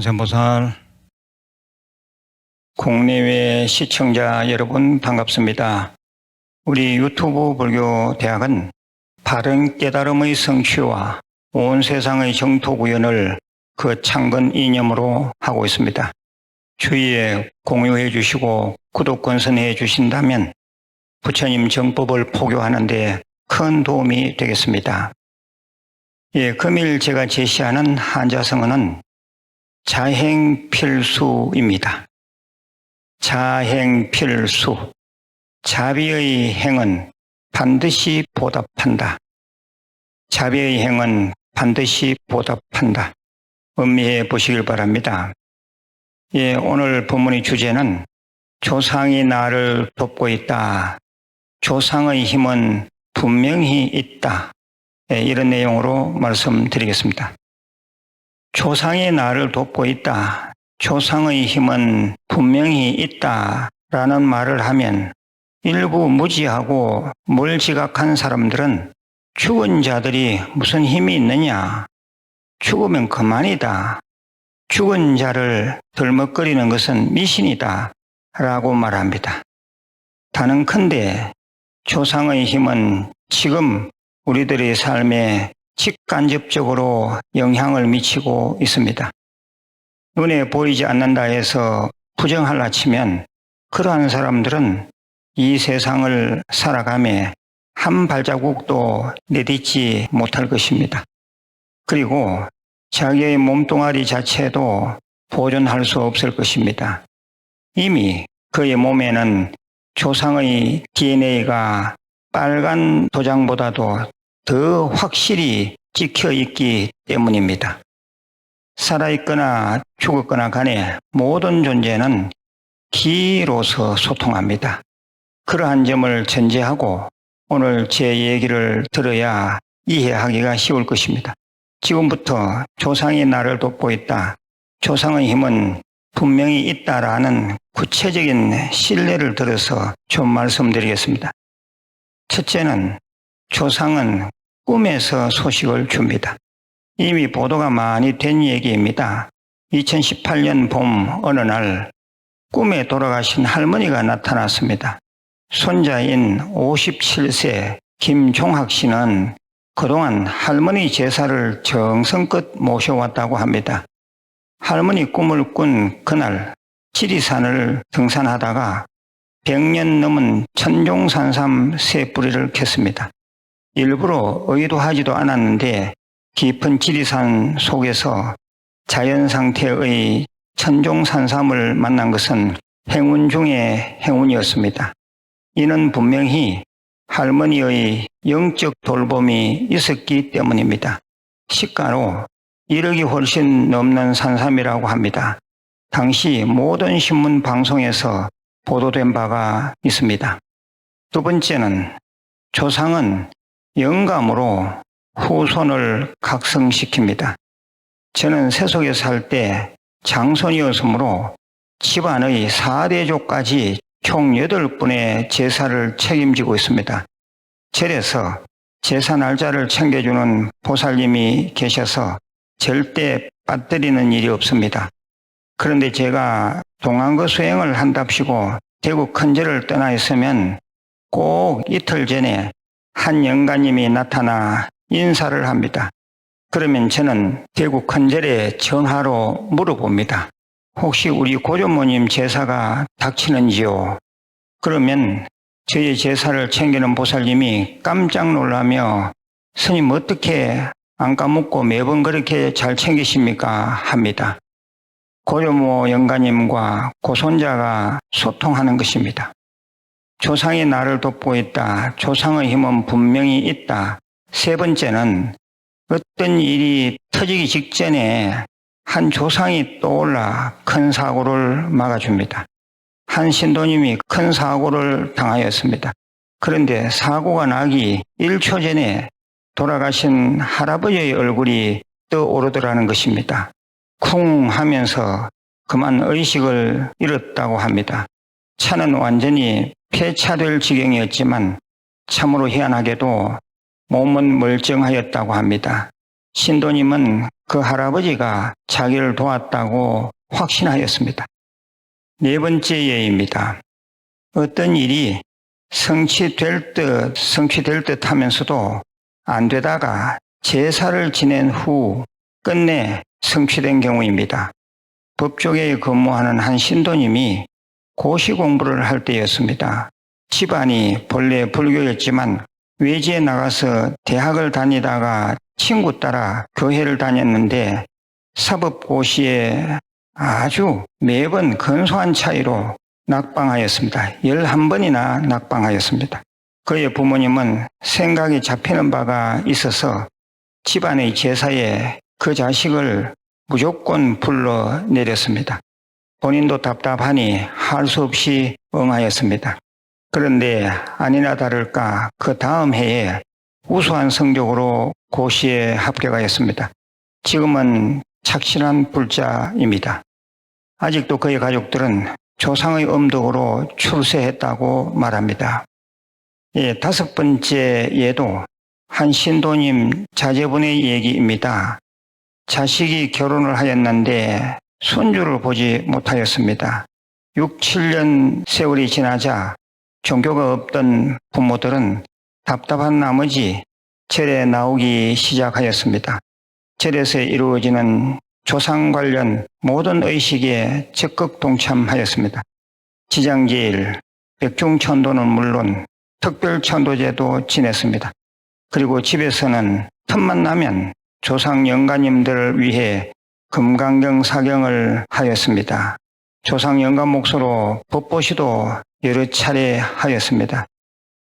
관세음보살, 국내외 시청자 여러분 반갑습니다. 우리 유튜브 불교 대학은 바른 깨달음의 성취와 온 세상의 정토 구현을 그 창건 이념으로 하고 있습니다. 주위에 공유해 주시고 구독 권선해 주신다면 부처님 정법을 포교하는 데 큰 도움이 되겠습니다. 금일 제가 제시하는 한자성어는 자행필수입니다. 자행필수. 자비의 행은 반드시 보답한다. 자비의 행은 반드시 보답한다. 음미해 보시길 바랍니다. 오늘 본문의 주제는 조상이 나를 돕고 있다. 조상의 힘은 분명히 있다. 이런 내용으로 말씀드리겠습니다. 조상이 나를 돕고 있다. 조상의 힘은 분명히 있다. 라는 말을 하면 일부 무지하고 몰지각한 사람들은 죽은 자들이 무슨 힘이 있느냐. 죽으면 그만이다. 죽은 자를 덜먹거리는 것은 미신이다. 라고 말합니다. 단언컨대 조상의 힘은 지금 우리들의 삶에 직간접적으로 영향을 미치고 있습니다. 눈에 보이지 않는다 해서 부정하려 치면 그러한 사람들은 이 세상을 살아가며 한 발자국도 내딛지 못할 것입니다. 그리고 자기의 몸뚱아리 자체도 보존할 수 없을 것입니다. 이미 그의 몸에는 조상의 DNA가 빨간 도장보다도 더 확실히 찍혀 있기 때문입니다. 살아있거나 죽었거나 간에 모든 존재는 기로서 소통합니다. 그러한 점을 전제하고 오늘 제 얘기를 들어야 이해하기가 쉬울 것입니다. 지금부터 조상이 나를 돕고 있다. 조상의 힘은 분명히 있다라는 구체적인 신뢰를 들어서 좀 말씀드리겠습니다. 첫째는 조상은 꿈에서 소식을 줍니다. 이미 보도가 많이 된 얘기입니다. 2018년 봄 어느 날 꿈에 돌아가신 할머니가 나타났습니다. 손자인 57세 김종학 씨는 그동안 할머니 제사를 정성껏 모셔왔다고 합니다. 할머니 꿈을 꾼 그날 지리산을 등산하다가 100년 넘은 천종산삼 새 뿌리를 캤습니다. 일부러 의도하지도 않았는데 깊은 지리산 속에서 자연 상태의 천종산삼을 만난 것은 행운 중에 행운이었습니다. 이는 분명히 할머니의 영적 돌봄이 있었기 때문입니다. 시가로 1억이 훨씬 넘는 산삼이라고 합니다. 당시 모든 신문 방송에서 보도된 바가 있습니다. 두 번째는 조상은 영감으로 후손을 각성시킵니다. 저는 세속에 살 때 장손이었으므로 집안의 4대조까지 총 8분의 제사를 책임지고 있습니다. 절에서 제사 날짜를 챙겨주는 보살님이 계셔서 절대 빠뜨리는 일이 없습니다. 그런데 제가 동안거 수행을 한답시고 대구 큰절을 떠나 있으면 꼭 이틀 전에 한 영가님이 나타나 인사를 합니다. 그러면 저는 대구 큰절에 전화로 물어봅니다. 혹시 우리 고조모님 제사가 닥치는지요? 그러면 저의 제사를 챙기는 보살님이 깜짝 놀라며 스님 어떻게 안 까먹고 매번 그렇게 잘 챙기십니까? 합니다. 고조모 영가님과 고손자가 소통하는 것입니다. 조상이 나를 돕고 있다. 조상의 힘은 분명히 있다. 세 번째는 어떤 일이 터지기 직전에 한 조상이 떠올라 큰 사고를 막아줍니다. 한 신도님이 큰 사고를 당하였습니다. 그런데 사고가 나기 1초 전에 돌아가신 할아버지의 얼굴이 떠오르더라는 것입니다. 쿵 하면서 그만 의식을 잃었다고 합니다. 차는 완전히 폐차될 지경이었지만 참으로 희한하게도 몸은 멀쩡하였다고 합니다. 신도님은 그 할아버지가 자기를 도왔다고 확신하였습니다. 네 번째 예입니다. 어떤 일이 성취될 듯 하면서도 안 되다가 제사를 지낸 후 끝내 성취된 경우입니다. 법조계에 근무하는 한 신도님이 고시 공부를 할 때였습니다. 집안이 본래 불교였지만 외지에 나가서 대학을 다니다가 친구 따라 교회를 다녔는데 사법고시에 아주 매번 근소한 차이로 낙방하였습니다. 11번이나 낙방하였습니다. 그의 부모님은 생각이 잡히는 바가 있어서 집안의 제사에 그 자식을 무조건 불러내렸습니다. 본인도 답답하니 할 수 없이 응하였습니다. 그런데 아니나 다를까 그 다음 해에 우수한 성적으로 고시에 합격하였습니다. 지금은 착실한 불자입니다. 아직도 그의 가족들은 조상의 음덕으로 출세했다고 말합니다. 다섯 번째 예도 한 신도님 자제분의 얘기입니다. 자식이 결혼을 하였는데 손주를 보지 못하였습니다. 6, 7년 세월이 지나자 종교가 없던 부모들은 답답한 나머지 절에 나오기 시작하였습니다. 절에서 이루어지는 조상 관련 모든 의식에 적극 동참하였습니다. 지장제일, 백중천도는 물론 특별천도제도 지냈습니다. 그리고 집에서는 틈만 나면 조상 영가님들을 위해 금강경 사경을 하였습니다. 조상 영가 몫으로 법보시도 여러 차례 하였습니다.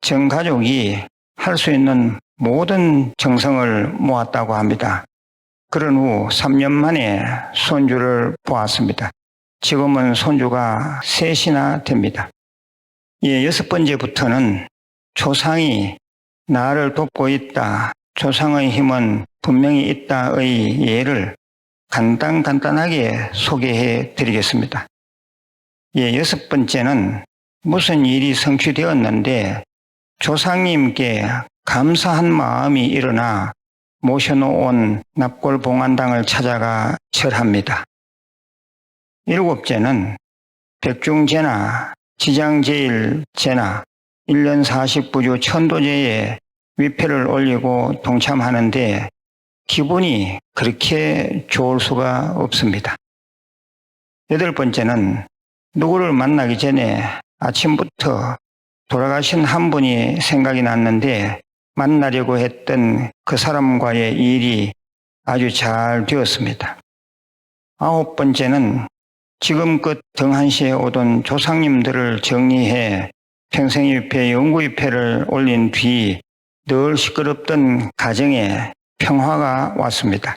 전 가족이 할 수 있는 모든 정성을 모았다고 합니다. 그런 후 3년 만에 손주를 보았습니다. 지금은 손주가 셋이나 됩니다. 여섯 번째부터는 조상이 나를 돕고 있다, 조상의 힘은 분명히 있다의 예를 간단하게 소개해 드리겠습니다. 여섯 번째는 무슨 일이 성취되었는데 조상님께 감사한 마음이 일어나 모셔놓은 납골봉안당을 찾아가 절합니다. 일곱째는 백중제나 지장제일제나 1년 40부주 천도제에 위패를 올리고 동참하는데 기분이 그렇게 좋을 수가 없습니다. 여덟 번째는 누구를 만나기 전에 아침부터 돌아가신 한 분이 생각이 났는데 만나려고 했던 그 사람과의 일이 아주 잘 되었습니다. 아홉 번째는 지금껏 등한시에 오던 조상님들을 정리해 평생위패, 영구위패를 올린 뒤 늘 시끄럽던 가정에 평화가 왔습니다.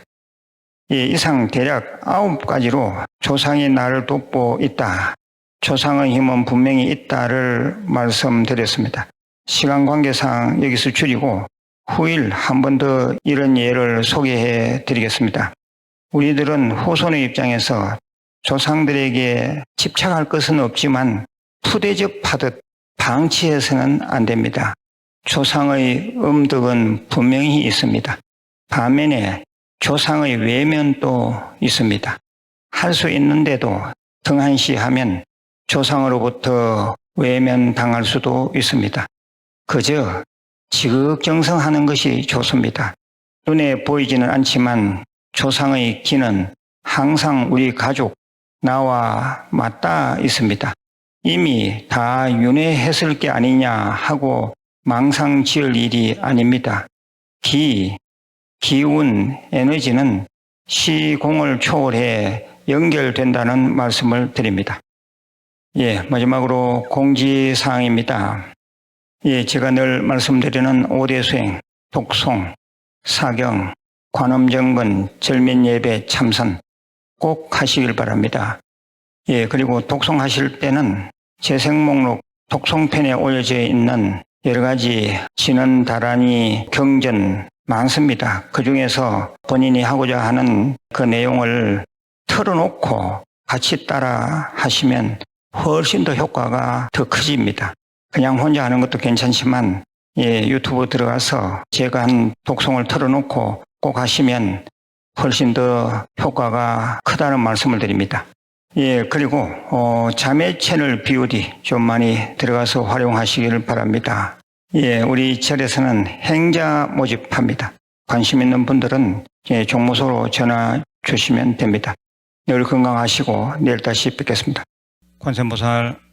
이상 대략 9가지로 조상이 나를 돕고 있다, 조상의 힘은 분명히 있다를 말씀드렸습니다. 시간 관계상 여기서 줄이고 후일 한 번 더 이런 예를 소개해 드리겠습니다. 우리들은 후손의 입장에서 조상들에게 집착할 것은 없지만 푸대접하듯 방치해서는 안 됩니다. 조상의 음덕은 분명히 있습니다. 반면에 조상의 외면도 있습니다. 할 수 있는데도 등한시하면 조상으로부터 외면당할 수도 있습니다. 그저 지극정성하는 것이 좋습니다. 눈에 보이지는 않지만 조상의 기는 항상 우리 가족, 나와 맞닿아 있습니다. 이미 다 윤회했을 게 아니냐 하고 망상 지을 일이 아닙니다. 기운, 에너지는 시공을 초월해 연결된다는 말씀을 드립니다. 마지막으로 공지사항입니다. 제가 늘 말씀드리는 5대 수행, 독송, 사경, 관음정건, 절민예배, 참선 꼭 하시길 바랍니다. 그리고 독송하실 때는 재생목록 독송편에 올려져 있는 여러 가지 진언, 다란이, 경전 많습니다. 그 중에서 본인이 하고자 하는 그 내용을 틀어놓고 같이 따라 하시면 훨씬 더 효과가 더 커집니다. 그냥 혼자 하는 것도 괜찮지만 유튜브 들어가서 제가 한 독송을 틀어놓고 꼭 하시면 훨씬 더 효과가 크다는 말씀을 드립니다. 예, 그리고 자매 채널 BOD 좀 많이 들어가서 활용하시기를 바랍니다. 예, 우리 절에서는 행자 모집합니다. 관심 있는 분들은 종무소로 전화 주시면 됩니다. 늘 건강하시고 내일 다시 뵙겠습니다. 관세음보살